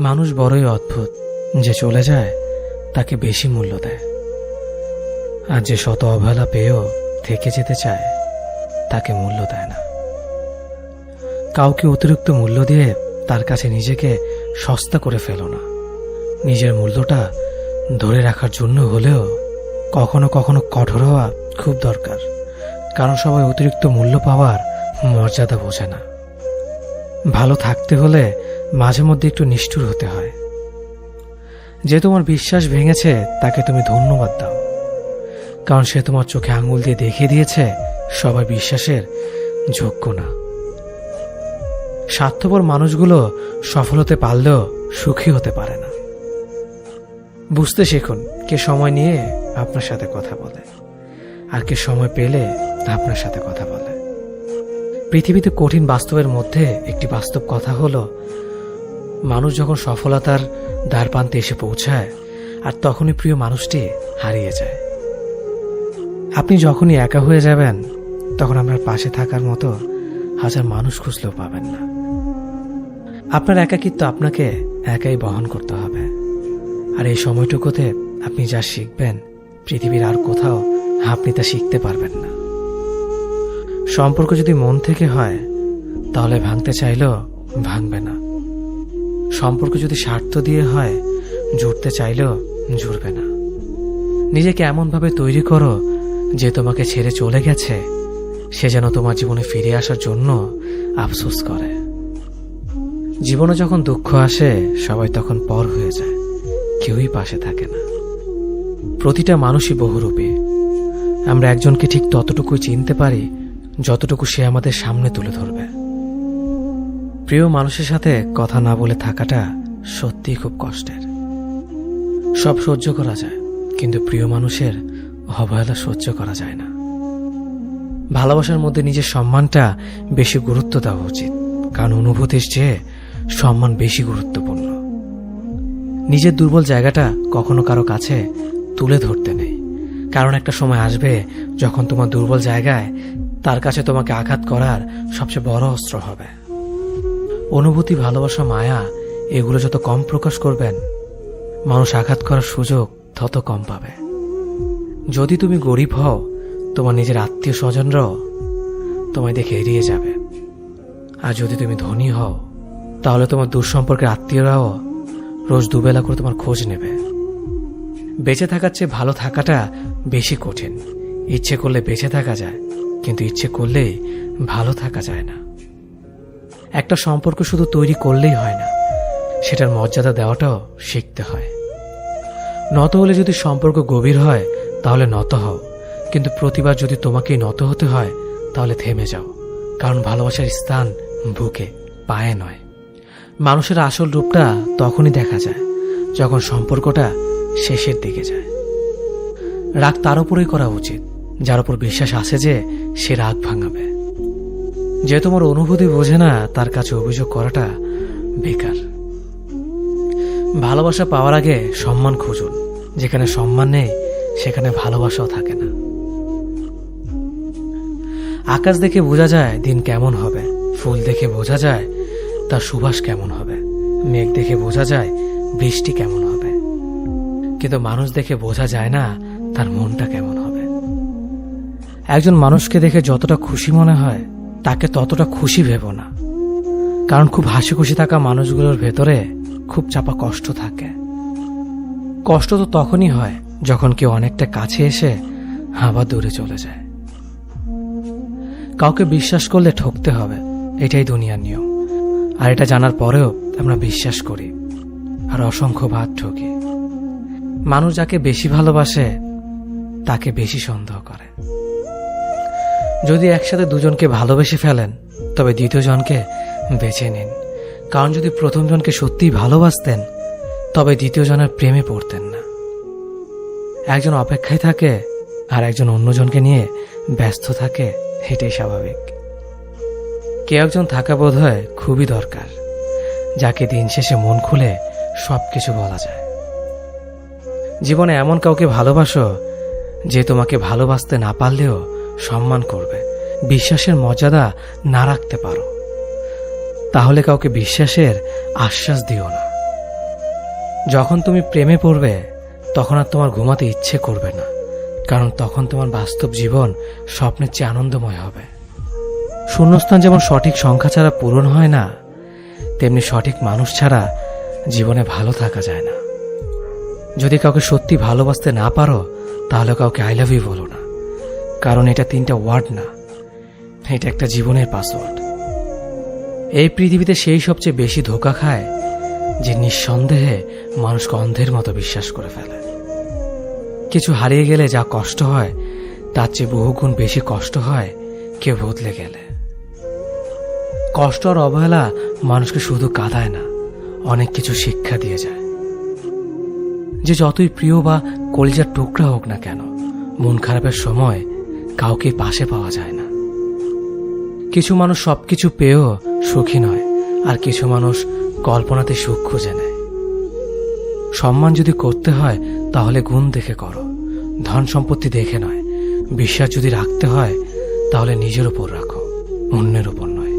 মানুষ বড়ই অদ্ভুত, যে চলে যায় তাকে বেশি মূল্য দেয়, আর যে শত অবহেলা পেয়েও থেকে যেতে চায় তাকে মূল্য দেয় না। কাউকে অতিরিক্ত মূল্য দিয়ে তার কাছে নিজেকে সস্তা করে ফেলো না। নিজের মূল্যটা ধরে রাখার জন্য হলেও কখনো কখনো কঠোর হওয়া খুব দরকার, কারণ সবাই অতিরিক্ত মূল্য পাওয়ার মর্যাদা বোঝে না। ভালো থাকতে হলে মাঝে মধ্যে একটু নিষ্ঠুর হতে হয়। যে তোমার বিশ্বাস ভেঙেছে তাকে তুমি ধন্যবাদ দাও, কারণ সে তোমার চোখে আঙুল দিয়ে দেখিয়ে দিয়েছে সবাই বিশ্বাসের যোগ্য না। স্বার্থপর মানুষগুলো সফল হতে পারলেও সুখী হতে পারে না। বুঝতে শিখুন কে সময় নিয়ে আপনার সাথে কথা বলে আর কে সময় পেলে আপনার সাথে কথা বলে। পৃথিবীতে কঠিন বাস্তবের মধ্যে একটি বাস্তব কথা হলো, মানুষ যখন সফলতার দ্বার প্রান্তে এসে পৌঁছায় আর তখনই প্রিয় মানুষটি হারিয়ে যায়। আপনি যখনই একা হয়ে যাবেন তখন আপনার পাশে থাকার মতো হাজার মানুষ খুঁজলেও পাবেন না। আপনার একাকিত্ব আপনাকে একাই বহন করতে হবে, আর এই সময়টুকুতে আপনি যা শিখবেন পৃথিবীর আর কোথাও আপনি তা শিখতে পারবেন না। সম্পর্ক যদি মন থেকে হয় তাহলে ভাঙতে চাইলেও ভাঙবে না। সম্পর্ক যদি স্বার্থ দিয়ে হয় জুড়তে চাইলেও জুড়বে না। নিজেকে এমনভাবে তৈরি করো যে তোমাকে ছেড়ে চলে গেছে সে যেন তোমার জীবনে ফিরে আসার জন্য আফসোস করে। জীবনে যখন দুঃখ আসে সবাই তখন পর হয়ে যায়, কেউই পাশে থাকে না। প্রতিটা মানুষই বহুরূপী। আমরা একজনকে ঠিক ততটুকুই চিনতে পারি যতটুকু সে আমাদের সামনে তুলে ধরবে। প্রিয় মানুষের সাথে কথা না বলে থাকাটা সত্যিই খুব কষ্টের। সব সহ্য করা যায়, কিন্তু প্রিয় মানুষের অবহেলা সহ্য করা যায় না। ভালোবাসার মধ্যে নিজের সম্মানটা বেশি গুরুত্ব দেওয়া উচিত, কারণ অনুভূতির চেয়ে সম্মান বেশি গুরুত্বপূর্ণ। নিজের দুর্বল জায়গাটা কখনো কারো কাছে তুলে ধরতে নেই, কারণ একটা সময় আসবে যখন তোমার দুর্বল জায়গায় তার কাছে তোমাকে আঘাত করার সবচেয়ে বড় অস্ত্র হবে। অনুভূতি, ভালোবাসা, মায়া এগুলো যত কম প্রকাশ করবেন মানুষ আঘাত করার সুযোগ তত কম পাবে। যদি তুমি গরিব হও তোমার নিজের আত্মীয় স্বজনরাও তোমায় দেখে এড়িয়ে যাবে, আর যদি তুমি ধনী হও তাহলে তোমার দূর সম্পর্কের আত্মীয়রাও রোজ দুবেলা করে তোমার খোঁজ নেবে। বেঁচে থাকার চেয়ে ভালো থাকাটা বেশি কঠিন। ইচ্ছে করলে বেঁচে থাকা যায়, কিন্তু ইচ্ছে করলেই ভালো থাকা যায় না। একটা সম্পর্ক শুধু তৈরি করলেই হয় না, সেটার মর্যাদা দেওয়াটাও শিখতে হয়। নত হলে যদি সম্পর্ক গভীর হয় তাহলে নত হও, কিন্তু প্রতিবার যদি তোমাকেই নত হতে হয় তাহলে থেমে যাও, কারণ ভালোবাসার স্থান বুকে, পায়ে নয়। মানুষের আসল রূপটা তখনই দেখা যায় যখন সম্পর্কটা শেষের দিকে যায়। রাগ তার উপরেই করা উচিত যার উপর বিশ্বাস আছে যে সে রাগ ভাঙাবে। যে তোমার অনুভূতি বোঝে না তার কাছে অভিযোগ করাটা বেকার। ভালোবাসা পাওয়ার আগে সম্মান খুঁজুন। যেখানে সম্মান নেই সেখানে ভালোবাসাও থাকে না। আকাশ দেখে বোঝা যায় দিন কেমন হবে, ফুল দেখে বোঝা যায় তার সুবাস কেমন হবে, মেঘ দেখে বোঝা যায় বৃষ্টি কেমন হবে, কিন্তু মানুষ দেখে বোঝা যায় না তার মনটা কেমন হবে। একজন মানুষকে দেখে যতটা খুশি মনে হয় তাকে ততটা খুশি ভেবো না, কারণ খুব হাসি খুশি থাকা মানুষগুলোর ভেতরে খুব চাপা কষ্ট থাকে। কষ্ট তো তখনই হয় যখন কেউ অনেকটা কাছে এসে আবার দূরে চলে যায়। কাউকে বিশ্বাস করলে ঠকতে হবে, এটাই দুনিয়ার নিয়ম। আর এটা জানার পরেও আমরা বিশ্বাস করি আর অসংখ্যবার ঠকি। মানুষ যাকে বেশি ভালোবাসে তাকে বেশি সন্দেহ করে। যদি একসাথে দুজনকে ভালোবেসে ফেলেন তবে দ্বিতীয় জনকে বেছে নিন, কারণ যদি প্রথম জনকে সত্যিই ভালোবাসতেন তবে দ্বিতীয় জনের প্রেমে পড়তেন না। একজন অপেক্ষায় থাকে আর একজন অন্যজনকে নিয়ে ব্যস্ত থাকে, এটাই স্বাভাবিক। কেউ একজন থাকা বোধ হয় খুবই দরকার, যাকে দিন শেষে মন খুলে সবকিছু বলা যায়। জীবনে এমন কাউকে ভালোবাসো যে তোমাকে ভালোবাসতে না পারলেও সম্মান করবে, বিশ্বাসের মর্যাদা না রাখতে পারো তাহলে কাউকে বিশ্বাসের আশ্বাস দিও না, যখন তুমি প্রেমে পড়বে তখন আর তোমার ঘুমাতে ইচ্ছে করবে না, কারণ তখন তোমার বাস্তব জীবন স্বপ্নের চেয়ে আনন্দময় হবে। শূন্যস্থান যেমন সঠিক সংখ্যা ছাড়া পূরণ হয় না, তেমনি সঠিক মানুষ ছাড়া জীবনে ভালো থাকা যায় না। যদি কাউকে সত্যি ভালোবাসতে না পারো, তাহলে কাউকে আই লাভ ইউ বলো না, কারণ এটা 3টা ওয়ার্ড না, এটা একটা জীবনের পাসওয়ার্ড। এই পৃথিবীতে সেই সবচেয়ে বেশি ধোঁকা খায় যে নিঃসন্দেহে মানুষকে অন্ধের মতো বিশ্বাস করে ফেলে। কিছু হারিয়ে গেলে যা কষ্ট হয় তার চেয়ে বহুগুণ বেশি কষ্ট হয় কেউ বদলে গেলে। কষ্ট আর অবহেলা মানুষকে শুধু কাঁদায় না, অনেক কিছু শিক্ষা দিয়ে যায়। যে যতই প্রিয় বা কলিজার টুকরা হোক না কেন, মন খারাপের সময় কাউকে পাশে পাওয়া যায় না। কিছু মানুষ সবকিছু পেয়েও সুখী নয়, আর কিছু মানুষ কল্পনাতে সুখ খুঁজে নেয়। সম্মান যদি করতে হয় তাহলে গুণ দেখে করো, ধন সম্পত্তি দেখে নয়। বিশ্বাস যদি রাখতে হয় তাহলে নিজের উপর রাখো, অন্যের উপর নয়।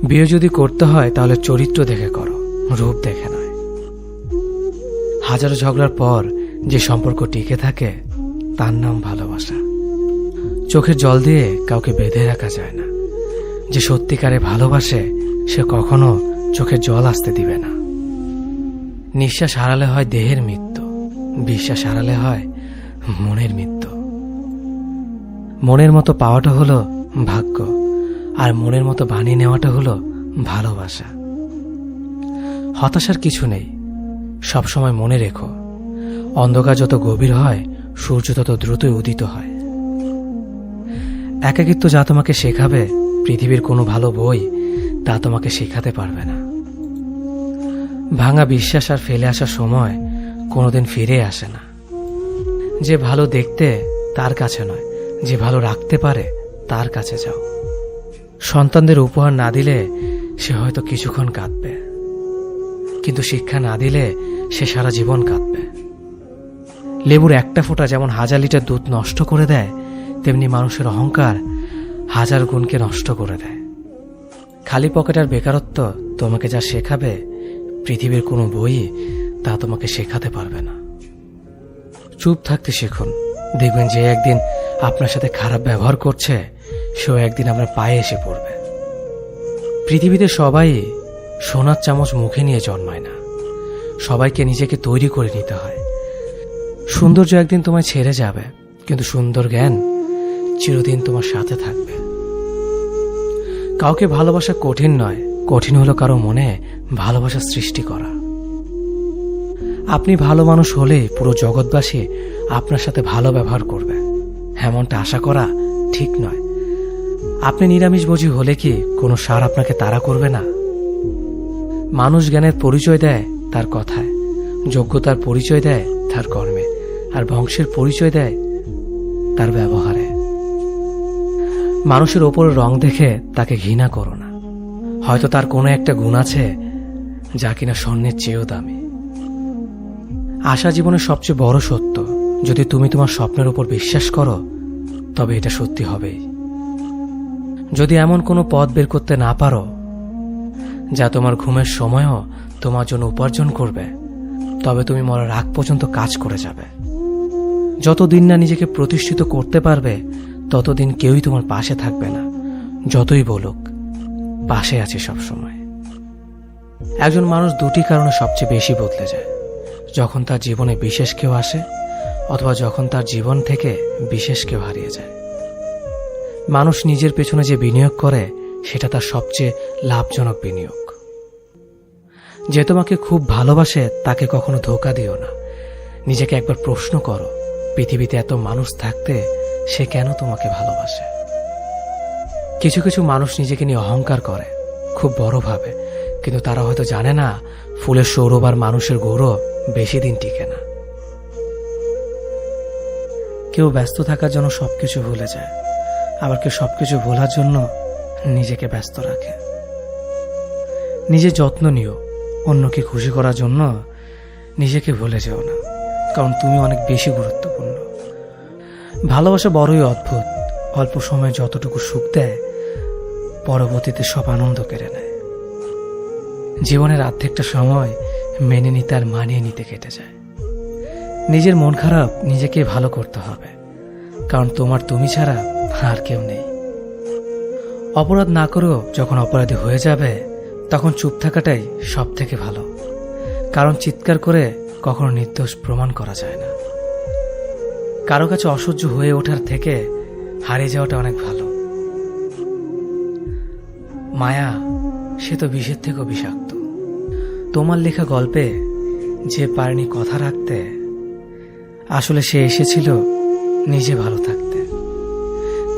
বিয়ে যদি করতে হয় তাহলে চরিত্র দেখে করো, রূপ দেখে নয়। হাজারো ঝগড়ার পর যে সম্পর্ক টিকে থাকে তার নাম ভালোবাসা। চোখের জল দিয়ে কাউকে বেঁধে রাখা যায় না। যে সত্যিকারে ভালোবাসে সে কখনো চোখের জল আসতে দিবে না। নিঃশ্বাস হারালে হয় দেহের মৃত্যু, বিশ্বাস হারালে হয় মনের মৃত্যু। মনের মতো পাওয়াটা হলো ভাগ্য, আর মনের মতো বানিয়ে নেওয়াটা হলো ভালোবাসা। হতাশার কিছু নেই, সবসময় মনে রেখো, অন্ধকার যত গভীর হয় সূর্য তত দ্রুতই উদিত হয়। একাকিত্ব যা তোমাকে শেখাবে পৃথিবীর কোনো ভালো বই তা তোমাকে শেখাতে পারবে না। ভাঙা বিশ্বাস আর ফেলে আসা সময় কোনোদিন ফিরে আসে না। যে ভালো দেখতে তার কাছে নয়, যে ভালো রাখতে পারে তার কাছে যাও। সন্তানদের উপহার না দিলে সে হয়তো কিছুক্ষণ কাঁদবে, কিন্তু শিক্ষা না দিলে সে সারা জীবন কাঁদবে। লেবুর একটা ফোঁটা যেমন 1000 লিটার দুধ নষ্ট করে দেয়, তেমনি মানুষের অহংকার 1000 গুণকে নষ্ট করে দেয়। খালি পকেট আর বেকারত্ব তোমাকে যা শেখাবে পৃথিবীর কোনো বই তা তোমাকে শেখাতে পারবে না। চুপ থাকতে শিখুন, দেখবেন যে একদিন আপনার সাথে খারাপ ব্যবহার করছে সেও একদিন আপনার পায়ে এসে পড়বে। পৃথিবীতে সবাই সোনার চামচ মুখে নিয়ে জন্মায় না, সবাইকে নিজেকে তৈরি করে নিতে হয়। সৌন্দর্য একদিন তোমায় ছেড়ে যাবে, কিন্তু সুন্দর জ্ঞান চিরদিন তোমার সাথে থাকবে। কাউকে ভালোবাসা কঠিন নয়, কঠিন হলো কারো মনে ভালোবাসা সৃষ্টি করা। আপনি ভালো মানুষ হলে পুরো জগৎবাসী আপনার সাথে ভালো ব্যবহার করবে, এমনটা আশা করা ঠিক নয়। আপনি নিরামিষভোজী হলে কি কোনো সার আপনাকে তাড়া করবে না? মানুষ জ্ঞানের পরিচয় দেয় তার কথায়, যোগ্যতার পরিচয় দেয় তার কর্মে, আর বংশের পরিচয় দেয় তার ব্যবহারে। মানুষের ওপর রং দেখে তাকে ঘৃণা করো না, হয়তো তার কোনো একটা গুণ আছে যা কিনা স্বর্ণের চেয়েও দামি। আশা জীবনের সবচেয়ে বড় সত্য। যদি তুমি তোমার স্বপ্নের উপর বিশ্বাস করো তবে এটা সত্যি হবেই। যদি এমন কোনো পথ বের করতে না পারো যা তোমার ঘুমের সময়ও তোমার জন্য উপার্জন করবে, তবে তুমি মরার আগ পর্যন্ত কাজ করে যাবে। যতদিন না নিজেকে প্রতিষ্ঠিত করতে পারবে ততদিন কেউই তোমার পাশে থাকবে না, যতই বলুক পাশে আছে সব সময়। একজন মানুষ দুটি কারণে সবচেয়ে বেশি বদলে যায়: যখন তার জীবনে বিশেষ কেউ আসে, অথবা যখন তার জীবন থেকে বিশেষ কেউ হারিয়ে যায়। মানুষ নিজের পেছনে যে বিনিয়োগ করে সেটা তার সবচেয়ে লাভজনক বিনিয়োগ। যে তোমাকে খুব ভালোবাসে তাকে কখনো ধোঁকা দিও না। নিজেকে একবার প্রশ্ন করো, পৃথিবীতে এত মানুষ থাকতে সে কেন তোমাকে ভালোবাসে? কিছু কিছু মানুষ নিজেকে নিয়ে অহংকার করে, খুব বড় ভাবে, কিন্তু তারা হয়তো জানে না ফুলের সৌরভ আর মানুষের গৌরব বেশি দিন টিকে না। কেউ ব্যস্ত থাকার জন্য সবকিছু ভুলে যায়, আবার কেউ সবকিছু ভোলার জন্য নিজেকে ব্যস্ত রাখে। নিজের যত্ন নিও, অন্যকে খুশি করার জন্য নিজেকে ভুলে যেও না, কারণ তুমি অনেক বেশি গুরুত্বপূর্ণ। ভালোবাসা বড়ই অদ্ভুত, অল্প সময়ে যতটুকু সুখ দেয় পরবর্তীতে সব আনন্দ কেড়ে নেয়। জীবনের অর্ধেকটা সময় মেনে নিতে আর মানিয়ে নিতে কেটে যায়। নিজের মন খারাপ নিজেকে ভালো করতে হবে, কারণ তোমার তুমি ছাড়া আর কেউ নেই। অপরাধ না করেও যখন অপরাধী হয়ে যাবে, তখন চুপ থাকাটাই সব থেকে ভালো, কারণ চিৎকার করে কখনো নির্দোষ প্রমাণ করা যায় না। কারো কাছে অসহ্য হয়ে ওঠার থেকে হারিয়ে যাওয়াটা অনেক ভালো। মায়া সে তো বিষের থেকেও বিষাক্ত। তোমার লেখা গল্পে যে পারেনি কথা রাখতে, আসলে সে এসেছিল নিজে ভালো থাকতে।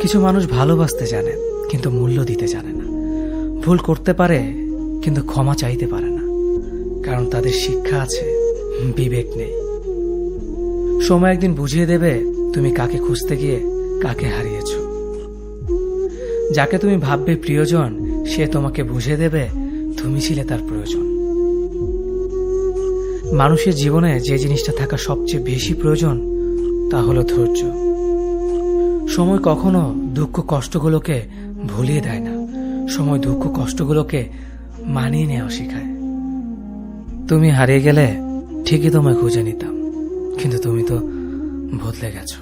কিছু মানুষ ভালোবাসতে জানে কিন্তু মূল্য দিতে জানে না। ভুল করতে পারে কিন্তু ক্ষমা চাইতে পারে না, কারণ তাদের শিক্ষা আছে, বিবেক নেই। সময় একদিন বুঝিয়ে দেবে তুমি কাকে খুঁজতে গিয়ে কাকে হারিয়েছ। যাকে তুমি ভাববে প্রিয়জন, সে তোমাকে বুঝিয়ে দেবে তুমি ছিলে তার প্রয়োজন। মানুষের জীবনে যে জিনিসটা থাকা সবচেয়ে বেশি প্রয়োজন তা হলো ধৈর্য। সময় কখনো দুঃখ কষ্টগুলোকে ভুলিয়ে দেয় না, সময় দুঃখ কষ্টগুলোকে মানিয়ে নেওয়া শেখায়। তুমি হারিয়ে গেলে ঠিকই তোমায় খুঁজে নিতাম, কিন্তু তুমি তো বদলে গেছো।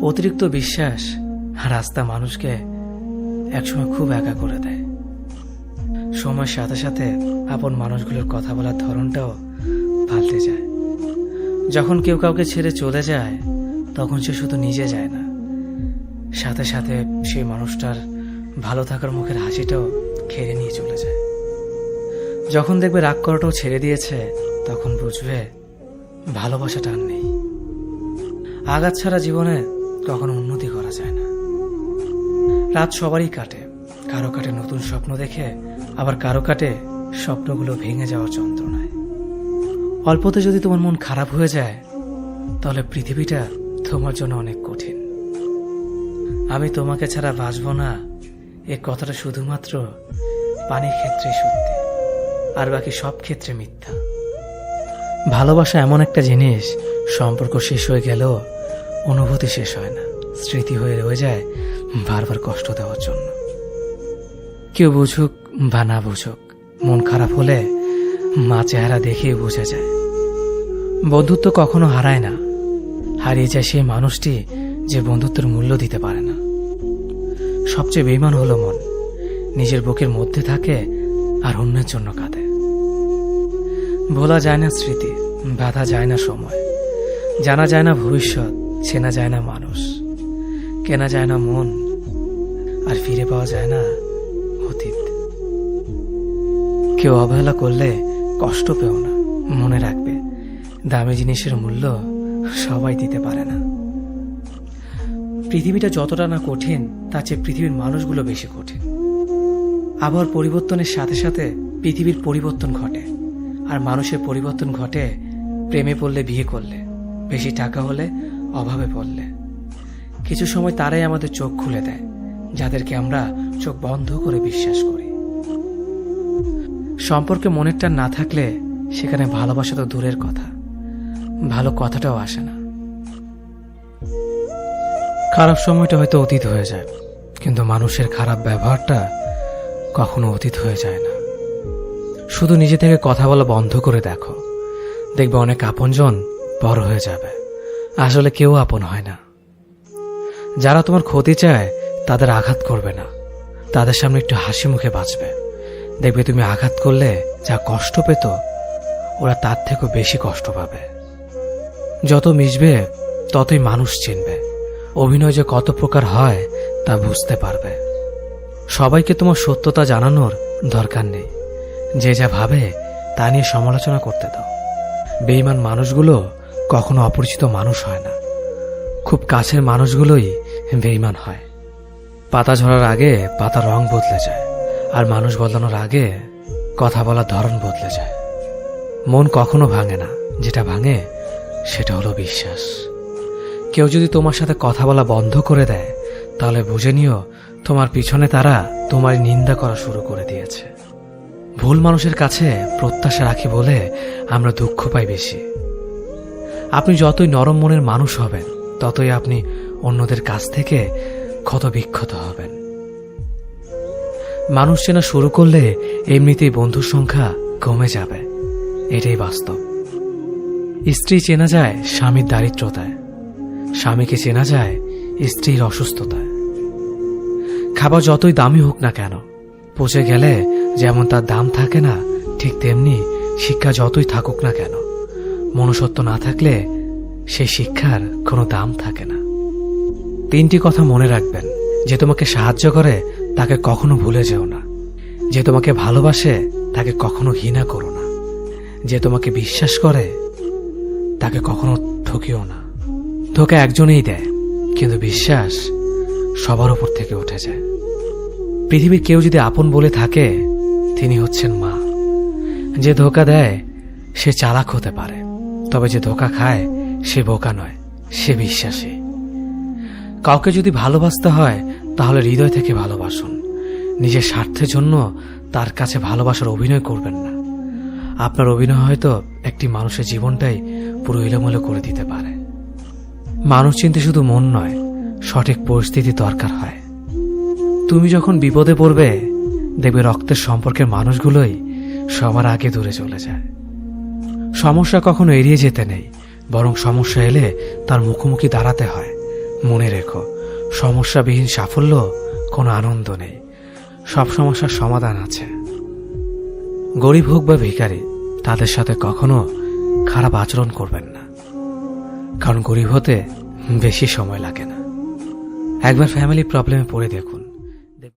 অতিরিক্ত বিশ্বাস আর আস্থা মানুষকে একসময় খুব একা করে দেয়। সময়ের সাথে সাথে আপন মানুষগুলোর কথা বলার ধরনটাও পাল্টে যায়। যখন কেউ কাউকে ছেড়ে চলে যায়, তখন সে শুধু নিজে যায় না, সাথে সাথে সেই মানুষটার ভালো থাকার মুখের হাসিটাও খেয়ে নিয়ে চলে যায়। যখন দেখবে রাগ করাটাও ছেড়ে দিয়েছে, তখন বুঝবে ভালোবাসাটা আর নেই। আঘাত ছাড়া জীবনে কখনো উন্নতি করা যায় না। রাত সবারই কাটে, কারো কাটে নতুন স্বপ্ন দেখে, আবার কারো কাটে স্বপ্নগুলো ভেঙে যাওয়ার যন্ত্রণায়। অল্পতে যদি তোমার মন খারাপ হয়ে যায়, তাহলে পৃথিবীটা তোমার জন্য অনেক কঠিন। আমি তোমাকে ছাড়া বাঁচব না, এ কথাটা শুধুমাত্র পানির ক্ষেত্রে সত্যি, আর বাকি সব ক্ষেত্রে মিথ্যা। ভালোবাসা এমন একটা জিনিস, সম্পর্ক শেষ হয়ে গেলেও অনুভূতি শেষ হয় না, স্মৃতি হয়ে রয়ে যায় বারবার কষ্ট দেওয়ার জন্য। কেউ বুঝুক বা না বুঝুক, মন খারাপ হলে মা চেহারা দেখেই বোঝা যায়। বন্ধুত্ব কখনো হারায় না, হারিয়ে যায় সেই মানুষটি যে বন্ধুত্বের মূল্য দিতে পারে না। সবচেয়ে বেঈমান হলো মন, নিজের বুকের মধ্যে থাকে আর অন্যের জন্য কাঁদে। ভোলা যায় না স্মৃতি, বাধা যায় না সময়, জানা যায় না ভবিষ্যৎ, চেনা যায় না মানুষ, কেনা যায় না মন, আর ফিরে পাওয়া যায় না অতীত। কেউ অবহেলা করলে কষ্ট পেও না, মনে রাখবে দামি জিনিসের মূল্য সবাই দিতে পারে না। পৃথিবীটা যতটা না কঠিন, তার চেয়ে পৃথিবীর মানুষগুলো বেশি কঠিন। আবহাওয়ার পরিবর্তনের সাথে সাথে পৃথিবীর পরিবর্তন ঘটে, আর মানুষের পরিবর্তন ঘটে প্রেমে পড়লে, বিয়ে করলে, বেশি টাকা হলে, অভাবে পড়লে। কিছু সময় তারাই আমাদের চোখ খুলে দেয়, যাদেরকে আমরা চোখ বন্ধ করে বিশ্বাস করি। সম্পর্কে মনের টান না থাকলে সেখানে ভালোবাসা তো দূরের কথা, ভালো কথাটাও আসে না। খারাপ সময়টা হয়তো অতীত হয়ে যায়, কিন্তু মানুষের খারাপ ব্যবহারটা কখনো অতীত হয়ে যায় না। শুধু নিজে থেকে কথা বলা বন্ধ করে দেখো, দেখবে অনেক আপনজন বড় হয়ে যাবে। আসলে কেউ আপন হয় না। যারা তোমার ক্ষতি চায় তাদের আঘাত করবে না, তাদের সামনে একটু হাসি মুখে বাঁচবে। দেখবে তুমি আঘাত করলে যা কষ্ট পেত, ওরা তার থেকেও বেশি কষ্ট পাবে। যত মিশবে ততই মানুষ চিনবে, অভিনয় যে কত প্রকার হয় তা বুঝতে পারবে। সবাইকে তোমার সত্যতা জানানোর দরকার নেই, যে যা ভাবে তা নিয়ে সমালোচনা করতে দাও। বেঈমান মানুষগুলো কখনো অপরিচিত মানুষ হয় না, খুব কাছের মানুষগুলোই বেঈমান হয়। পাতা ঝরার আগে পাতার রং বদলে যায়, আর মানুষ বদলানোর আগে কথা বলার ধরন বদলে যায়। মন কখনো ভাঙে না, যেটা ভাঙে সেটা হলো বিশ্বাস। কেউ যদি তোমার সাথে কথা বলা বন্ধ করে দেয়, তাহলে বুঝে নিও তোমার পিছনে তারা তোমার নিন্দা করা শুরু করে দিয়েছে। ভুল মানুষের কাছে প্রত্যাশা রাখি বলে আমরা দুঃখ পাই বেশি। আপনি যতই নরম মনের মানুষ হবেন, ততই আপনি অন্যদের কাছ থেকে ক্ষত বিক্ষত হবেন। মানুষ চেনা শুরু করলে এমনিতেই বন্ধুর সংখ্যা কমে যাবে। এটাই বাস্তব। স্ত্রী চেনা যায় স্বামীর দারিদ্রতায়, স্বামীকে চেনা যায় স্ত্রীর অসুস্থতায়। খাবার যতই দামি হোক না কেন, পচে গেলে যেমন তার দাম থাকে না, ঠিক তেমনি শিক্ষা যতই থাকুক না কেন, মনুষ্যত্ব না থাকলে সেই শিক্ষার কোনো দাম থাকে না। 3টি কথা মনে রাখবেন। যে তোমাকে সাহায্য করে তাকে কখনো ভুলে যেও না। যে তোমাকে ভালোবাসে তাকে কখনো ঘৃণা করো না। যে তোমাকে বিশ্বাস করে তাকে কখনো ঠকিও না। ধোঁকা একজনেই দেয়, কিন্তু বিশ্বাস সবার উপর থেকে উঠে যায়। পৃথিবীর কেউ যদি আপন বলে থাকে, তিনি হচ্ছেন মা। যে ধোঁকা দেয় সে চালাক হতে পারে, তবে যে ধোঁকা খায় সে বোকা নয়, সে বিশ্বাসী। কাউকে যদি ভালোবাসতে হয় তাহলে হৃদয় থেকে ভালোবাসুন। নিজের স্বার্থের জন্য তার কাছে ভালোবাসার অভিনয় করবেন না। আপনার অভিনয় হয়তো একটি মানুষের জীবনটাই পুরো এলোমেলো করে দিতে পারে। মানুষ চিনতে শুধু মন নয়, সঠিক পরিস্থিতি দরকার হয়। তুমি যখন বিপদে পড়বে, দেখবে রক্তের সম্পর্কের মানুষগুলোই সবার আগে দূরে চলে যায়। সমস্যা কখনো এড়িয়ে যেতে নেই, বরং সমস্যা এলে তার মুখোমুখি দাঁড়াতে হয়। মনে রেখো, সমস্যাবিহীন সাফল্য কোনো আনন্দ নেই। সব সমস্যার সমাধান আছে। গরিব হোক বা ভিখারি, তাদের সাথে কখনো খারাপ আচরণ করবেন না, কারণ গরিব হতে বেশি সময় লাগে না। একবার ফ্যামিলি প্রবলেমে পড়ে দেখুন,